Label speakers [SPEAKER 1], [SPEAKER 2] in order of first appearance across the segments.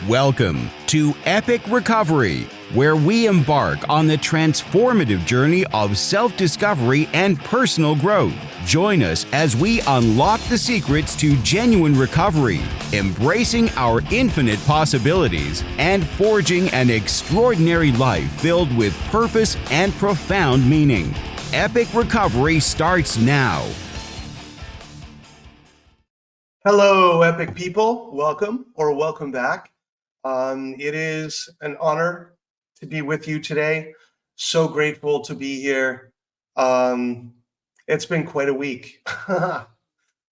[SPEAKER 1] Welcome to Epic Recovery, where we embark on the transformative journey of self-discovery and personal growth. Join us as we unlock the secrets to genuine recovery, embracing our infinite possibilities, and forging an extraordinary life filled with purpose and profound meaning. Epic Recovery starts now.
[SPEAKER 2] Hello, Epic people. Welcome or welcome back. It is an honor to be with you today. So grateful to be here. It's been quite a week.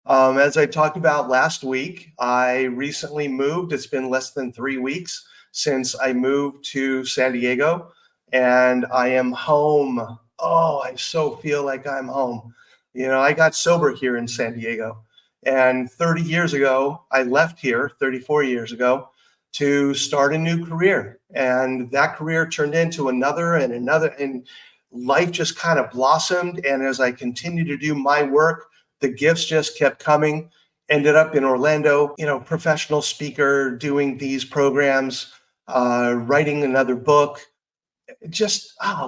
[SPEAKER 2] As I talked about last week, I recently moved. It's been less than 3 weeks since I moved to San Diego, and I am home. Oh, I so feel like I'm home. I got sober here in San Diego. And 30 years ago, I left here, 34 years ago, to start a new career. And that career turned into another and another, and life just kind of blossomed. And as I continued to do my work, the gifts just kept coming. Ended up in Orlando, professional speaker, doing these programs, writing another book.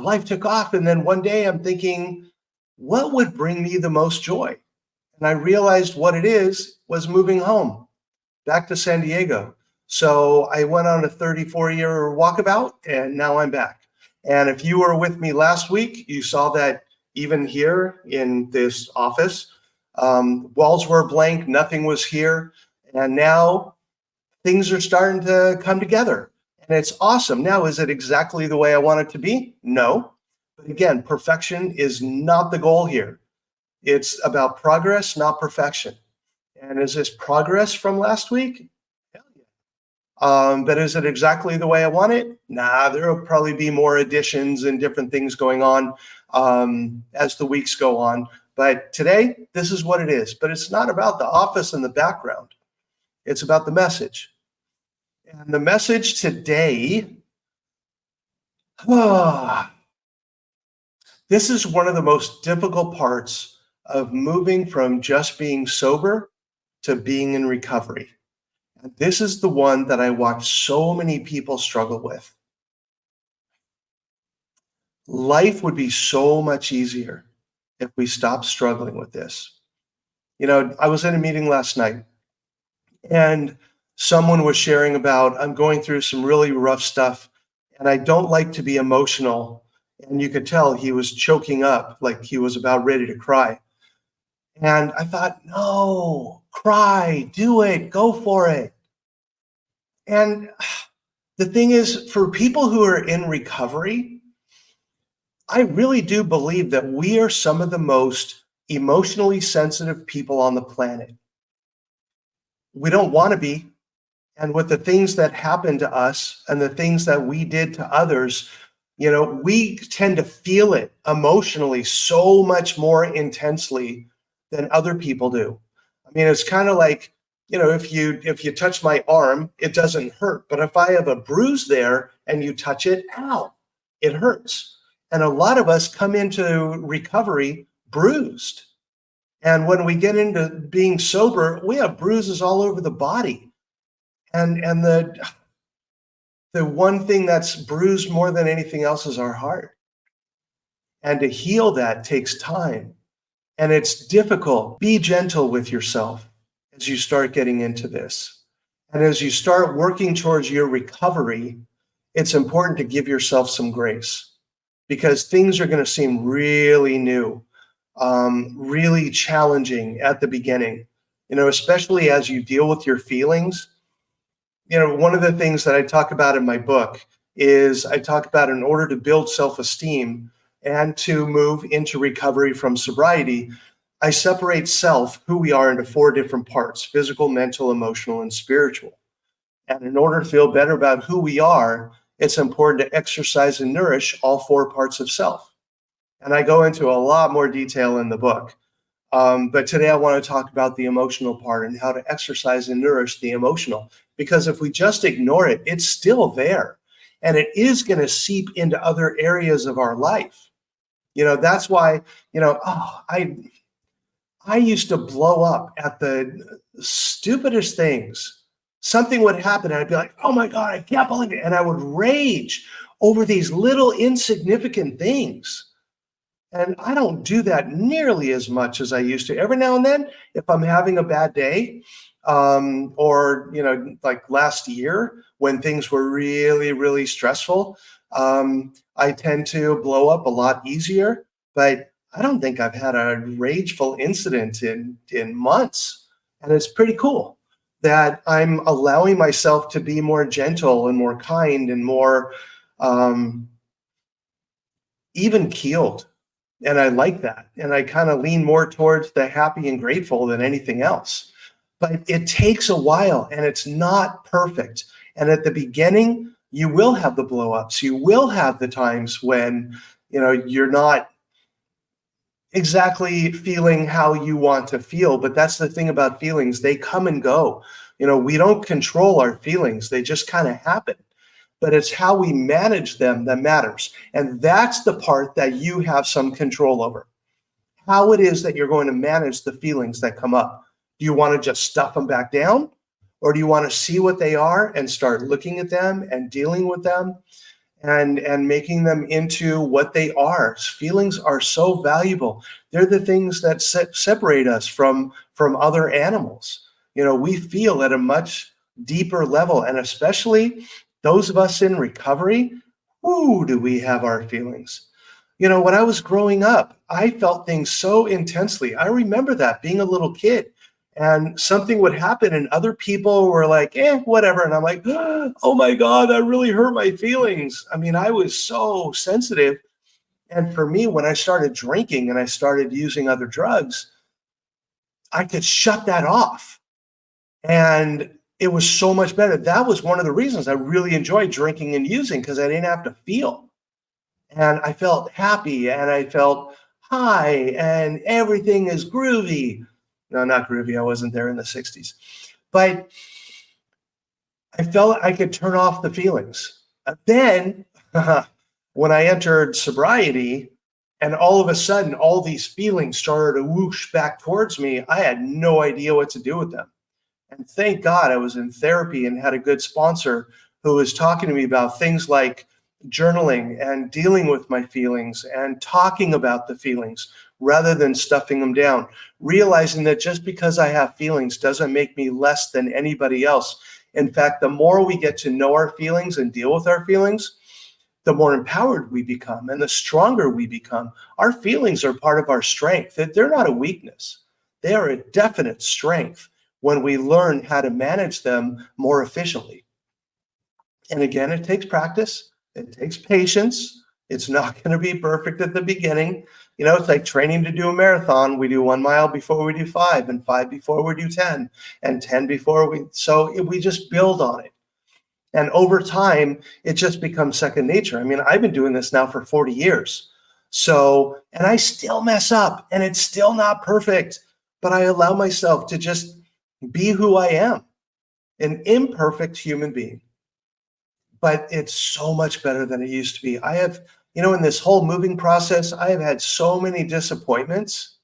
[SPEAKER 2] Life took off. And then one day I'm thinking, what would bring me the most joy? And I realized what it was moving home, back to San Diego. So I went on a 34-year walkabout, and now I'm back. And if you were with me last week, you saw that even here in this office, walls were blank, nothing was here. And now things are starting to come together. And it's awesome. Now, is it exactly the way I want it to be? No. But again, perfection is not the goal here. It's about progress, not perfection. And is this progress from last week? Hell yeah. But is it exactly the way I want it? Nah, there will probably be more additions and different things going on as the weeks go on. But today, this is what it is. But it's not about the office and the background. It's about the message. And the message today, this is one of the most difficult parts of moving from just being sober to being in recovery. And this is the one that I watch so many people struggle with. Life would be so much easier if we stopped struggling with this. I was in a meeting last night, and someone was sharing about, I'm going through some really rough stuff, and I don't like to be emotional. And you could tell he was choking up, like he was about ready to cry. And I thought, no, cry, do it, go for it. And the thing is, for people who are in recovery, I really do believe that we are some of the most emotionally sensitive people on the planet. We don't want to be. And with the things that happened to us and the things that we did to others, we tend to feel it emotionally so much more intensely than other people do. I mean, it's kind of like, if you touch my arm, it doesn't hurt. But if I have a bruise there and you touch it, ow, it hurts. And a lot of us come into recovery bruised. And when we get into being sober, we have bruises all over the body. And the one thing that's bruised more than anything else is our heart. And to heal that takes time. And it's difficult. Be gentle with yourself as you start getting into this. And as you start working towards your recovery, it's important to give yourself some grace, because things are going to seem really new, really challenging at the beginning, especially as you deal with your feelings. One of the things that I talk about in my book is I talk about, in order to build self-esteem and to move into recovery from sobriety, I separate self, who we are, into 4 different parts: physical, mental, emotional, and spiritual. And in order to feel better about who we are, it's important to exercise and nourish all 4 parts of self. And I go into a lot more detail in the book. But today I want to talk about the emotional part and how to exercise and nourish the emotional. Because if we just ignore it, it's still there. And it is going to seep into other areas of our life. That's why, I used to blow up at the stupidest things. Something would happen and I'd be like, oh my God, I can't believe it. And I would rage over these little insignificant things. And I don't do that nearly as much as I used to. Every now and then, if I'm having a bad day, or like last year when things were really, really stressful, I tend to blow up a lot easier. But I don't think I've had a rageful incident in months, and it's pretty cool that I'm allowing myself to be more gentle and more kind and more um, even keeled. And I like that. And I kind of lean more towards the happy and grateful than anything else. But it takes a while and it's not perfect. And at the beginning, you will have the blow ups. You will have the times when, you're not exactly feeling how you want to feel. But that's the thing about feelings. They come and go. We don't control our feelings. They just kind of happen, but it's how we manage them that matters. And that's the part that you have some control over. How it is that you're going to manage the feelings that come up. Do you want to just stuff them back down? Or do you want to see what they are and start looking at them and dealing with them and making them into what they are? Feelings are so valuable. They're the things that separate us from other animals. We feel at a much deeper level, and especially those of us in recovery, who do we have our feelings? When I was growing up, I felt things so intensely. I remember that being a little kid and something would happen and other people were like, whatever. And I'm like, oh my God, that really hurt my feelings. I mean, I was so sensitive. And for me, when I started drinking and I started using other drugs, I could shut that off. And it was so much better. That was one of the reasons I really enjoyed drinking and using, because I didn't have to feel. And I felt happy and I felt high and everything is groovy. No, not groovy. I wasn't there in the 60s. But I felt I could turn off the feelings. Then when I entered sobriety and all of a sudden all these feelings started to whoosh back towards me, I had no idea what to do with them. And thank God I was in therapy and had a good sponsor who was talking to me about things like journaling and dealing with my feelings and talking about the feelings rather than stuffing them down, realizing that just because I have feelings doesn't make me less than anybody else. In fact, the more we get to know our feelings and deal with our feelings, the more empowered we become and the stronger we become. Our feelings are part of our strength. They're not a weakness. They are a definite strength when we learn how to manage them more efficiently. And again, it takes practice. It takes patience. It's not going to be perfect at the beginning. It's like training to do a marathon. We do 1 mile before we do 5, and 5 before we do 10, and 10 before we just build on it. And over time, it just becomes second nature. I mean, I've been doing this now for 40 years. And I still mess up and it's still not perfect, but I allow myself to just be who I am, an imperfect human being. But it's so much better than it used to be. I have, in this whole moving process, I have had so many disappointments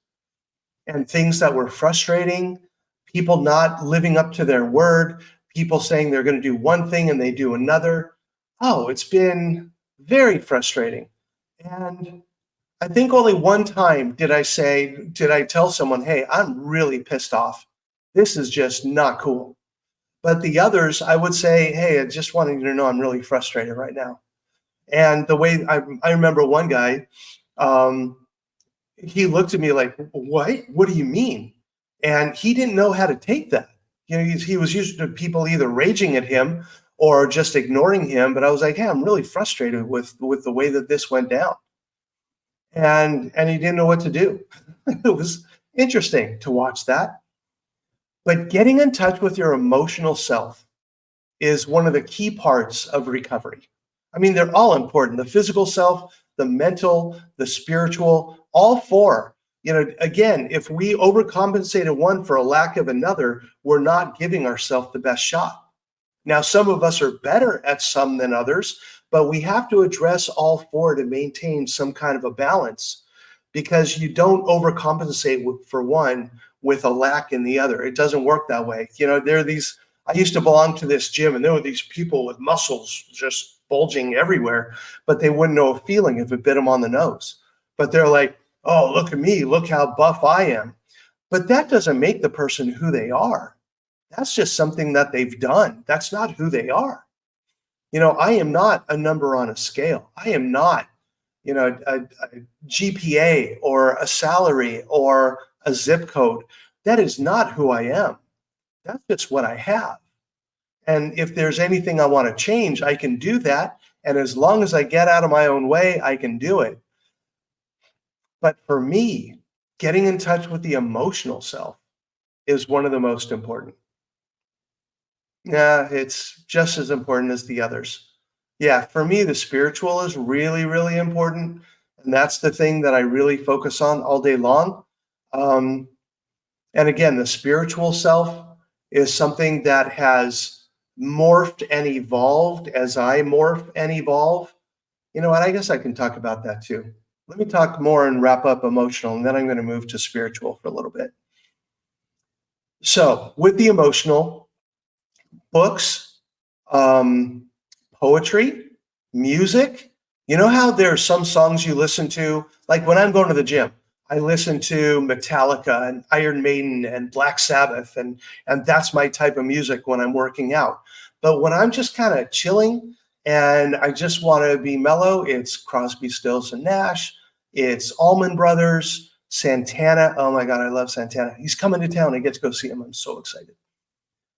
[SPEAKER 2] and things that were frustrating, people not living up to their word, people saying they're going to do one thing and they do another. Oh, it's been very frustrating. And I think only one time did I tell someone, hey, I'm really pissed off. This is just not cool. But the others, I would say, hey, I just wanted you to know I'm really frustrated right now. And the way I remember one guy, he looked at me like, what do you mean? And he didn't know how to take that. He was used to people either raging at him or just ignoring him. But I was like, hey, I'm really frustrated with the way that this went down. And he didn't know what to do. It was interesting to watch that. But getting in touch with your emotional self is one of the key parts of recovery. I mean, they're all important. The physical self, the mental, the spiritual, all four. Again, if we overcompensated one for a lack of another, we're not giving ourselves the best shot. Now, some of us are better at some than others, but we have to address all four to maintain some kind of a balance, because you don't overcompensate for one with a lack in the other. It doesn't work that way. There are these I used to belong to this gym, and there were these people with muscles just bulging everywhere, but they wouldn't know a feeling if it bit them on the nose. But they're like, oh, look at me, look how buff I am. But that doesn't make the person who they are. That's just something that they've done. That's not who they are. I am not a number on a scale. I am not, a GPA or a salary or a zip code. That is not who I am. That's just what I have. And if there's anything I want to change, I can do that. And as long as I get out of my own way, I can do it. But for me, getting in touch with the emotional self is one of the most important. Yeah, it's just as important as the others. Yeah, for me, the spiritual is really, really important. And that's the thing that I really focus on all day long. Um, and again, the spiritual self is something that has morphed and evolved as I morph and evolve. And I guess I can talk about that too. Let me talk more and wrap up emotional, and then I'm going to move to spiritual for a little bit. So, with the emotional, books, poetry, music. You know how there are some songs you listen to, like when I'm going to the gym, I listen to Metallica and Iron Maiden and Black Sabbath, and that's my type of music when I'm working out. But when I'm just kind of chilling and I just want to be mellow, it's Crosby, Stills and Nash, it's Allman Brothers, Santana. Oh my God, I love Santana. He's coming to town. I get to go see him. I'm so excited.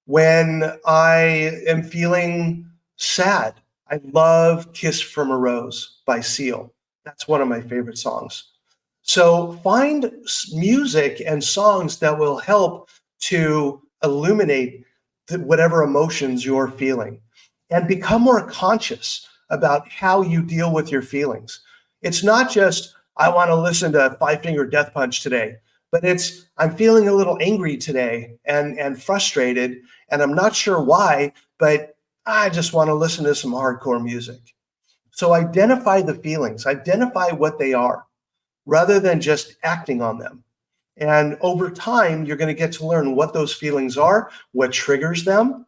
[SPEAKER 2] When I am feeling sad, I love Kiss from a Rose by Seal. That's one of my favorite songs. So find music and songs that will help to illuminate whatever emotions you're feeling, and become more conscious about how you deal with your feelings. It's not just, I want to listen to Five Finger Death Punch today, but it's, I'm feeling a little angry today and frustrated, and I'm not sure why, but I just want to listen to some hardcore music. So identify the feelings, identify what they are, rather than just acting on them. And over time, you're going to get to learn what those feelings are, what triggers them.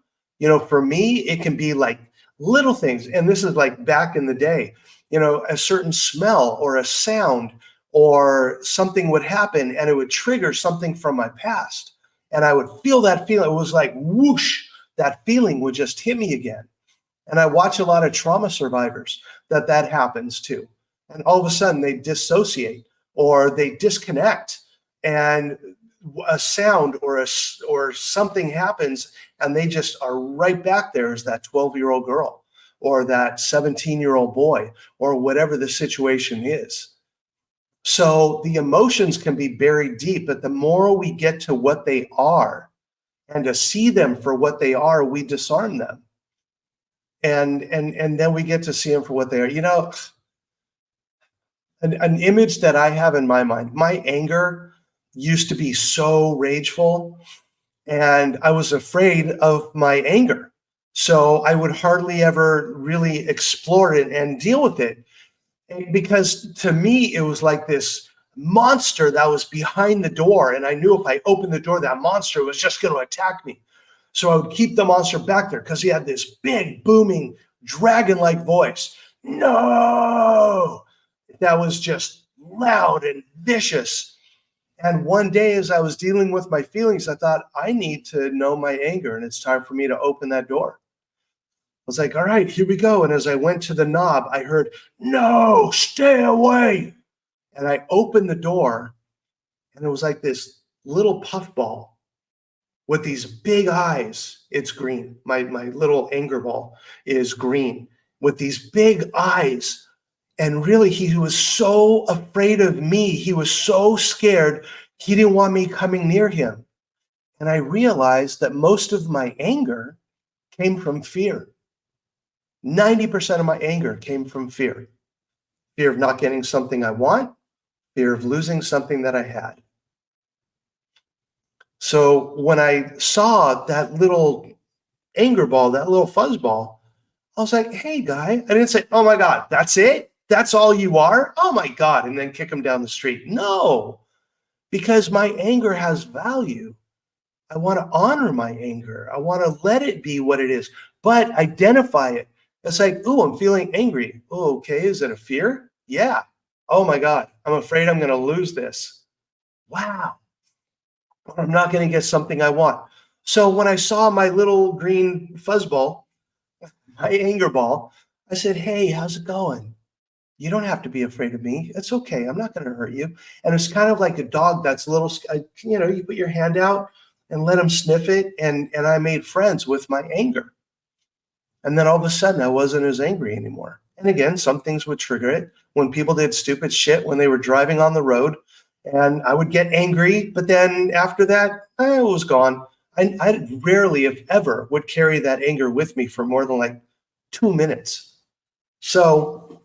[SPEAKER 2] For me, it can be like little things. And this is like back in the day, a certain smell or a sound or something would happen and it would trigger something from my past. And I would feel that feeling. It was like whoosh, that feeling would just hit me again. And I watch a lot of trauma survivors that happens to. And all of a sudden they dissociate or they disconnect, and a sound or something happens and they just are right back there as that 12-year-old girl or that 17-year-old boy or whatever the situation is. So the emotions can be buried deep, but the more we get to what they are and to see them for what they are, we disarm them. And then we get to see them for what they are. An image that I have in my mind, my anger used to be so rageful, and I was afraid of my anger. So I would hardly ever really explore it and deal with it, because to me, it was like this monster that was behind the door. And I knew if I opened the door, that monster was just going to attack me. So I would keep the monster back there because he had this big, booming, dragon-like voice. No! That was just loud and vicious. And one day, as I was dealing with my feelings, I thought, I need to know my anger, and it's time for me to open that door. I was like, all right, here we go. And as I went to the knob, I heard, no, stay away. And I opened the door, and it was like this little puffball with these big eyes. It's green. My little anger ball is green with these big eyes. And really, he was so afraid of me. He was so scared. He didn't want me coming near him. And I realized that most of my anger came from fear. 90% of my anger came from fear. Fear of not getting something I want, fear of losing something that I had. So when I saw that little anger ball, that little fuzz ball, I was like, hey, guy. I didn't say, oh my God, that's it? That's all you are? Oh my God. And then kick him down the street. No, because my anger has value. I want to honor my anger. I want to let it be what it is, but identify it. It's like, oh, I'm feeling angry. Oh, okay. Is it a fear? Yeah. Oh my God. I'm afraid I'm going to lose this. Wow. I'm not going to get something I want. So when I saw my little green fuzzball, my anger ball, I said, hey, how's it going? You don't have to be afraid of me. It's okay. I'm not going to hurt you. And it's kind of like a dog that's a little, you put your hand out and let him sniff it. And I made friends with my anger. And then all of a sudden, I wasn't as angry anymore. And again, some things would trigger it when people did stupid shit when they were driving on the road. And I would get angry. But then after that, it was gone. I rarely, if ever, would carry that anger with me for more than like 2 minutes. So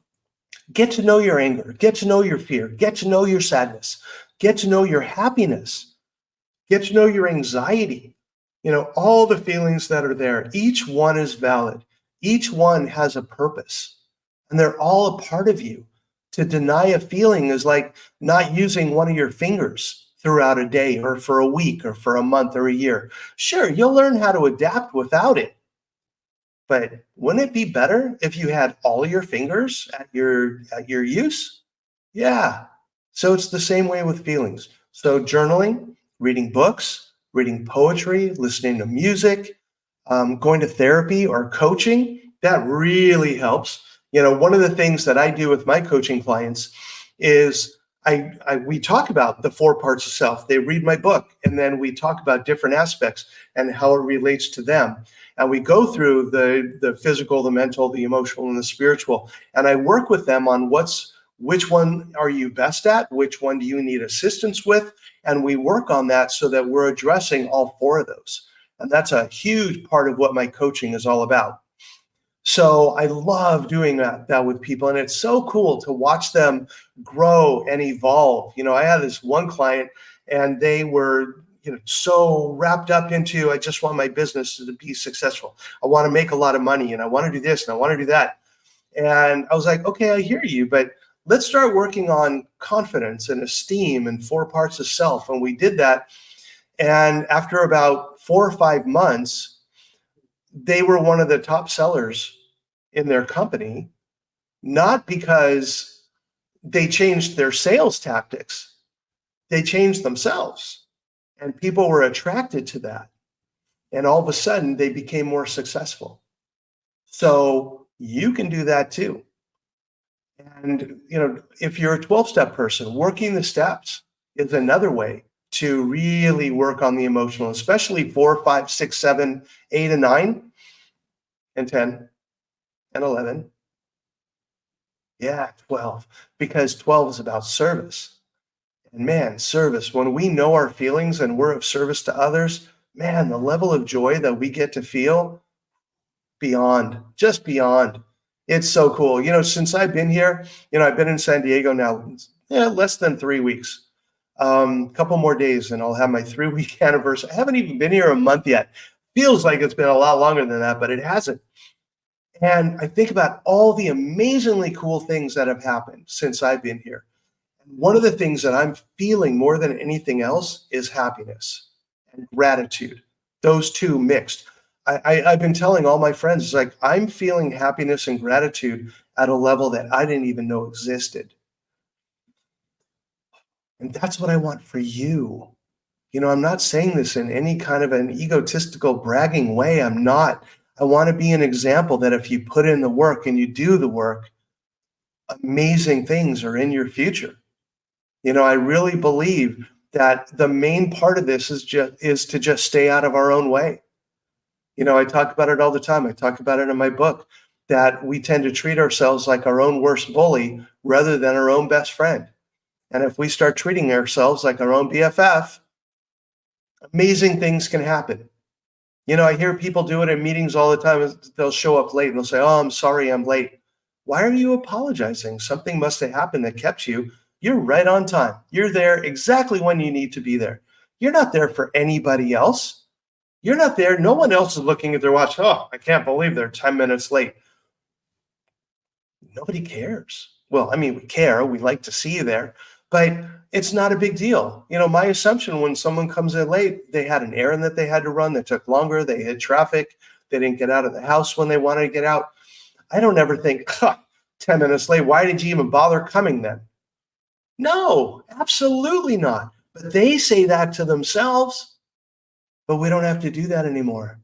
[SPEAKER 2] get to know your anger, get to know your fear, get to know your sadness, get to know your happiness, get to know your anxiety. All the feelings that are there, each one is valid. Each one has a purpose, and they're all a part of you. To deny a feeling is like not using one of your fingers throughout a day or for a week or for a month or a year. Sure, you'll learn how to adapt without it. But wouldn't it be better if you had all your fingers at your use? Yeah. So it's the same way with feelings. So journaling, reading books, reading poetry, listening to music, going to therapy or coaching, that really helps. One of the things that I do with my coaching clients is we talk about the 4 parts of self. They read my book, and then we talk about different aspects and how it relates to them. And we go through the physical, the mental, the emotional, and the spiritual. And I work with them on which one are you best at? Which one do you need assistance with? And we work on that so that we're addressing all 4 of those. And that's a huge part of what my coaching is all about. So I love doing that with people. And it's so cool to watch them grow and evolve. I had this one client, and they were so wrapped up into, I just want my business to be successful. I want to make a lot of money, and I want to do this, and I want to do that. And I was like, okay, I hear you, but let's start working on confidence and esteem and 4 parts of self. And we did that. And after about 4 or 5 months, they were one of the top sellers in their company, not because they changed their sales tactics, they changed themselves. And people were attracted to that. And all of a sudden, they became more successful. So you can do that too. And, if you're a 12-step person, working the steps is another way to really work on the emotional, especially 4, 5, 6, 7, 8, and 9, and 10, and 11. Yeah, 12, because 12 is about service. And man, service, when we know our feelings and we're of service to others, man, the level of joy that we get to feel, beyond, just beyond. It's so cool. Since I've been here, I've been in San Diego now, less than 3 weeks. Couple more days and I'll have my 3-week anniversary. I haven't even been here a month yet. Feels like it's been a lot longer than that, but it hasn't. And I think about all the amazingly cool things that have happened since I've been here. One of the things that I'm feeling more than anything else is happiness and gratitude. Those two mixed. I've been telling all my friends, it's like I'm feeling happiness and gratitude at a level that I didn't even know existed. And that's what I want for you. I'm not saying this in any kind of an egotistical bragging way. I'm not. I want to be an example that if you put in the work and you do the work, amazing things are in your future. I really believe that the main part of this is to just stay out of our own way. I talk about it all the time. I talk about it in my book, that we tend to treat ourselves like our own worst bully rather than our own best friend. And if we start treating ourselves like our own BFF, amazing things can happen. I hear people do it in meetings all the time. They'll show up late and they'll say, oh, I'm sorry I'm late. Why are you apologizing? Something must have happened that kept you. You're right on time. You're there exactly when you need to be there. You're not there for anybody else. You're not there. No one else is looking at their watch. Oh, I can't believe they're 10 minutes late. Nobody cares. Well, I mean, we care. We like to see you there. but it's not a big deal. My assumption when someone comes in late, they had an errand that they had to run that took longer, they hit traffic, they didn't get out of the house when they wanted to get out. I don't ever think, 10 minutes late, why did you even bother coming then? No, absolutely not. But they say that to themselves, but we don't have to do that anymore.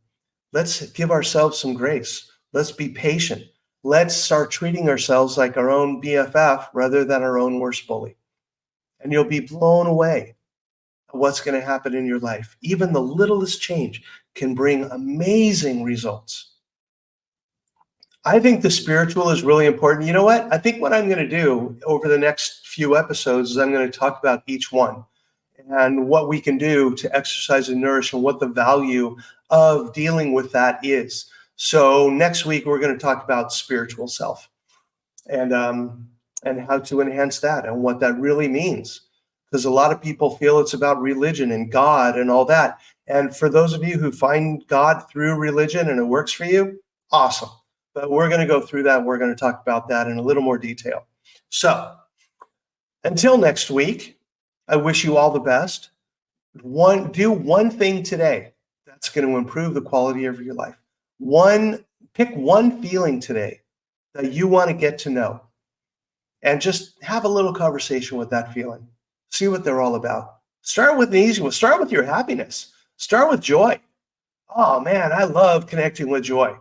[SPEAKER 2] Let's give ourselves some grace. Let's be patient. Let's start treating ourselves like our own BFF rather than our own worst bully. And you'll be blown away at what's going to happen in your life. Even the littlest change can bring amazing results. I think the spiritual is really important. You know what? I think what I'm going to do over the next few episodes is I'm going to talk about each one and what we can do to exercise and nourish and what the value of dealing with that is. So next week, we're going to talk about spiritual self and how to enhance that and what that really means. Because a lot of people feel it's about religion and God and all that. And for those of you who find God through religion and it works for you, awesome. But we're going to go through that. We're going to talk about that in a little more detail. So until next week, I wish you all the best. Do one thing today that's going to improve the quality of your life. Pick one feeling today that you want to get to know and just have a little conversation with that feeling. See what they're all about. Start with an easy one. Start with your happiness. Start with joy. Oh man, I love connecting with joy.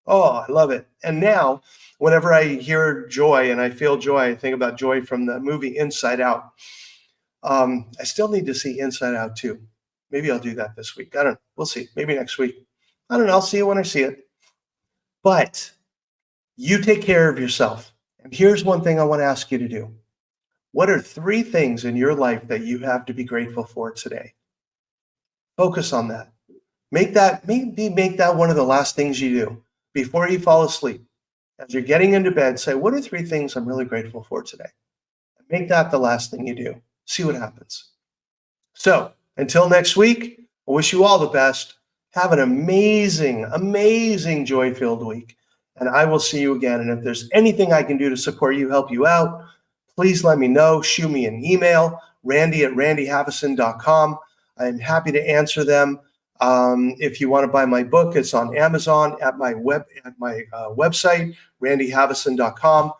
[SPEAKER 2] Oh, I love it. And now, whenever I hear joy and I feel joy, I think about joy from the movie Inside Out. I still need to see Inside Out too. Maybe I'll do that this week. I don't know. We'll see. Maybe next week. I don't know. I'll see it when I see it. But you take care of yourself. And here's one thing I want to ask you to do. What are 3 things in your life that you have to be grateful for today? Focus on that. Make that one of the last things you do before you fall asleep. As you're getting into bed, say, what are 3 things I'm really grateful for today? Make that the last thing you do. See what happens. So until next week, I wish you all the best. Have an amazing, amazing joy-filled week. And I will see you again. And if there's anything I can do to support you, help you out, please let me know. Shoot me an email, randy@randyhaveson.com. I'm happy to answer them. If you want to buy my book, it's on Amazon at my website, randyhaveson.com.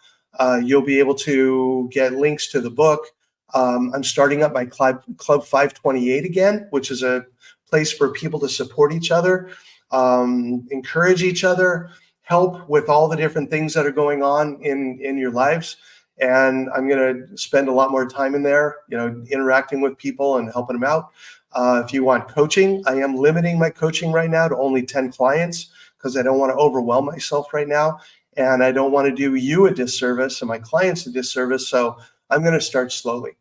[SPEAKER 2] You'll be able to get links to the book. I'm starting up my Club 528 again, which is a place for people to support each other, encourage each other, help with all the different things that are going on in your lives. And I'm going to spend a lot more time in there, interacting with people and helping them out. If you want coaching, I am limiting my coaching right now to only 10 clients because I don't want to overwhelm myself right now. And I don't want to do you a disservice and my clients a disservice. So I'm going to start slowly.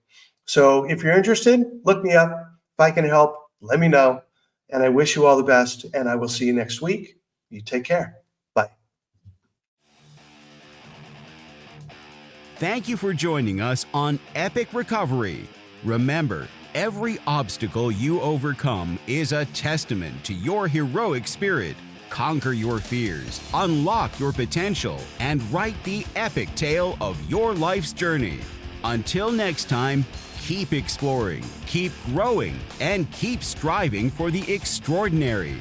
[SPEAKER 2] So if you're interested, look me up. If I can help, let me know. And I wish you all the best. And I will see you next week. You take care. Bye.
[SPEAKER 1] Thank you for joining us on Epic Recovery. Remember, every obstacle you overcome is a testament to your heroic spirit. Conquer your fears, unlock your potential, and write the epic tale of your life's journey. Until next time, keep exploring, keep growing, and keep striving for the extraordinary.